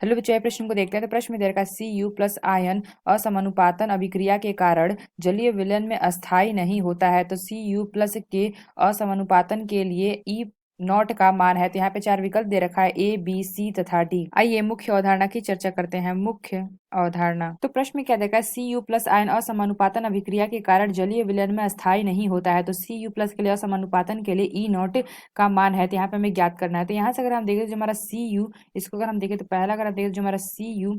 Hello बच्चों, ये प्रश्न को देखते हैं। तो प्रश्न में दे रखा है Cu प्लस आयन असमानुपातन अभिक्रिया के कारण जलीय विलयन में अस्थायी नहीं होता है। तो Cu प्लस के असमानुपातन के लिए ई नॉट का मान है। तो यहाँ पे चार विकल्प दे रखा है A, B, C तथा D। आइए मुख्य अवधारणा की चर्चा करते हैं। मुख्य अवधारणा। तो प्रश्न में क्या देखा है, Cu प्लस आयन असमानुपातन अभिक्रिया के कारण जलीय विलयन में अस्थायी नहीं होता है। तो Cu प्लस के लिए असमानुपातन के लिए ई नॉट का मान है। तो यहाँ पे हमें ज्ञात करना है। तो यहाँ से अगर हम देखें जो हमारा Cu, इसको अगर हम देखें तो पहला अगर हम देखें जो हमारा Cu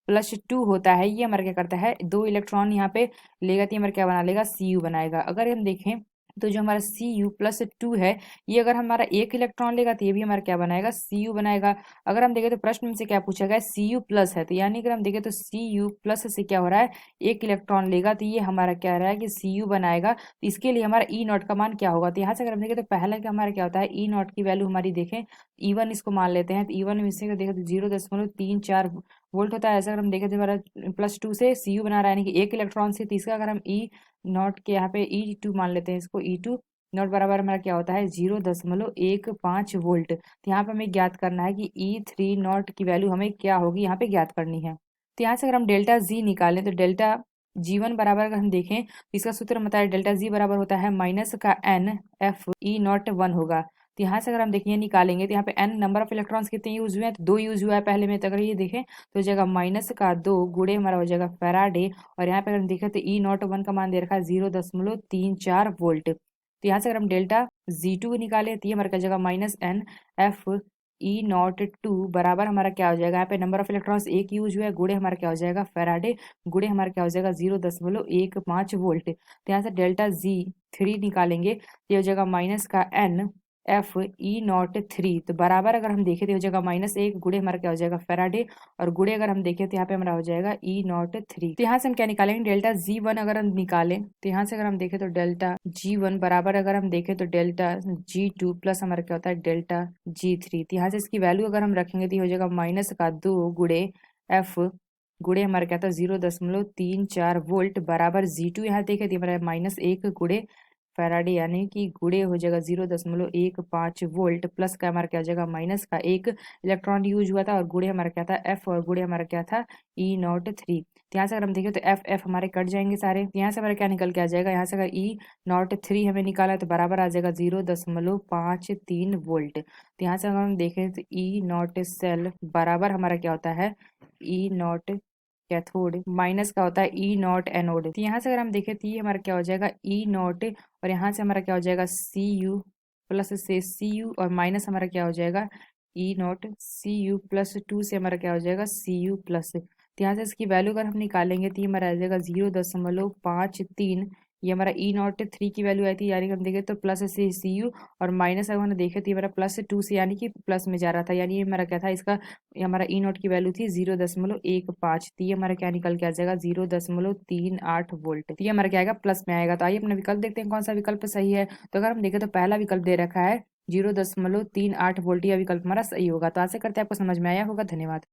प्लस टू होता है, ये हमारा क्या करता है, दो इलेक्ट्रॉन यहाँ पे लेगा तो ये हमारा क्या बना लेगा, Cu बनाएगा। अगर हम देखें तो जो हमारा Cu प्लस टू है, ये अगर हमारा एक इलेक्ट्रॉन लेगा तो ये भी हमारा क्या बनाएगा, Cu बनाएगा। अगर हम देखें तो प्रश्न में से क्या पूछा गया, Cu प्लस है, तो यानी अगर हम देखें तो Cu प्लस से क्या हो रहा है, एक इलेक्ट्रॉन लेगा तो ये हमारा क्या रहा है कि Cu बनाएगा। तो इसके लिए हमारा ई नॉट का मान क्या होगा। तो यहाँ से अगर हम देखें तो पहला का हमारा क्या होता है, ई नॉट की वैल्यू हमारी देखें E1 इसको मान लेते हैं। तो E1 में से देखें तो 0.34 वोल्ट होता है। ऐसा अगर हम देखें तो हमारा प्लस टू से Cu बना रहा है, यानी कि एक इलेक्ट्रॉन से। तीसरा अगर हम ई नॉट के यहाँ पे E2 मान लेते हैं, इसको E2 नॉट बराबर हमारा क्या होता है, 0.15 वोल्ट। तो यहाँ पे हमें ज्ञात करना है कि E3 नॉट की वैल्यू हमें क्या होगी, यहाँ पे ज्ञात करनी है। तो यहाँ से अगर हम डेल्टा जी निकालें तो डेल्टा G1 बराबर अगर हम देखें तो इसका सूत्र बताया, डेल्टा जी बराबर होता है माइनस का N F E नॉट 1 होगा। तो यहाँ से अगर हम देखें निकालेंगे तो यहाँ पे n नंबर ऑफ इलेक्ट्रॉन्स कितने यूज हुए हैं, तो दो यूज हुआ है पहले में। तो अगर ये देखें तो हो जाएगा माइनस का 2 गुणे हमारा हो जाएगा फैराडे। और यहाँ पे अगर हम देखें तो ई नॉट 1 का मान दे रखा है 0.34 वोल्ट। तो यहाँ से अगर हम डेल्टा G2 निकाले तो ये हमारा क्या हो जाएगा, minus N F E naught to बराबर हमारा क्या हो जाएगा, यहाँ पे नंबर ऑफ इलेक्ट्रॉन्स एक यूज हुआ है, गुणे हमारा क्या हो जाएगा फैराडे, गुणे हमारा क्या हो जाएगा 0.15 वोल्ट। तो यहाँ से डेल्टा G3 निकालेंगे तो ये हो जाएगा माइनस का एन एफ ई नॉट 3। तो बराबर अगर हम देखें तो हो जाएगा माइनस एक, गुणे हमारा क्या हो जाएगा फैराडे, और गुणे अगर हम देखें तो यहाँ पे हमारा हो जाएगा ई नॉट 3। तो यहाँ से हम क्या निकालेंगे, डेल्टा G1 अगर हम निकालें तो यहाँ से अगर हम देखें तो डेल्टा G1 बराबर अगर हम देखें तो डेल्टा G2 प्लस हमारा क्या होता है डेल्टा G3। तो यहाँ से इसकी वैल्यू अगर हम रखेंगे तो ये हो जाएगा माइनस का 2 गुणे एफ गुणे हमारा क्या था 0.34 वोल्ट बराबर G2 यहाँ देखे तो हमारा माइनस एक गुणे फैराडे, यानी कि गुणे हो जाएगा 0.15 वोल्ट, प्लस का हमारा क्या हो जाएगा माइनस का एक इलेक्ट्रॉन यूज हुआ था, और गुणे हमारा क्या था एफ, और गुणे हमारा क्या था ई नॉट 3। तो यहाँ से अगर हम देखें तो एफ एफ हमारे कट जाएंगे सारे। तो यहाँ से हमारा क्या निकल के आ जाएगा, यहाँ से अगर ई नॉट 3 हमें निकाला तो बराबर आ जाएगा 0.53 वोल्ट। तो यहाँ से अगर हम देखें तो ई नॉट सेल बराबर हमारा क्या होता है, ई नॉट कैथोड माइनस का होता है ई नॉट एनोड। तो यहाँ से अगर हम देखें तो ये हमारा क्या हो जाएगा ई नॉट, और यहाँ से हमारा क्या हो जाएगा Cu प्लस से Cu, और माइनस हमारा क्या हो जाएगा ई नॉट Cu प्लस टू से हमारा क्या हो जाएगा Cu प्लस। तो यहाँ से इसकी वैल्यू अगर हम निकालेंगे तो ये हमारा आ जाएगा 0.53। ये हमारा ई नॉट 3 की वैल्यू आई थी, यानी कि हम देखें तो प्लस से Cu, और माइनस अगर हमने देखे तो ये हमारा प्लस टू से यानी कि प्लस में जा रहा था, यानी ये हमारा क्या था, इसका ये हमारा ई नॉट की वैल्यू थी 0.15। तो ये हमारा क्या निकल के आ जाएगा 0.38 वोल्ट। तो ये हमारा क्या आएगा, प्लस में आएगा। तो आइए अपना विकल्प देखते हैं कौन सा विकल्प सही है। तो अगर हम देखें तो पहला विकल्प दे रखा है 0.38 वोल्ट, यह विकल्प हमारा सही होगा। तो आशा करते हैं आपको समझ में आया होगा। धन्यवाद।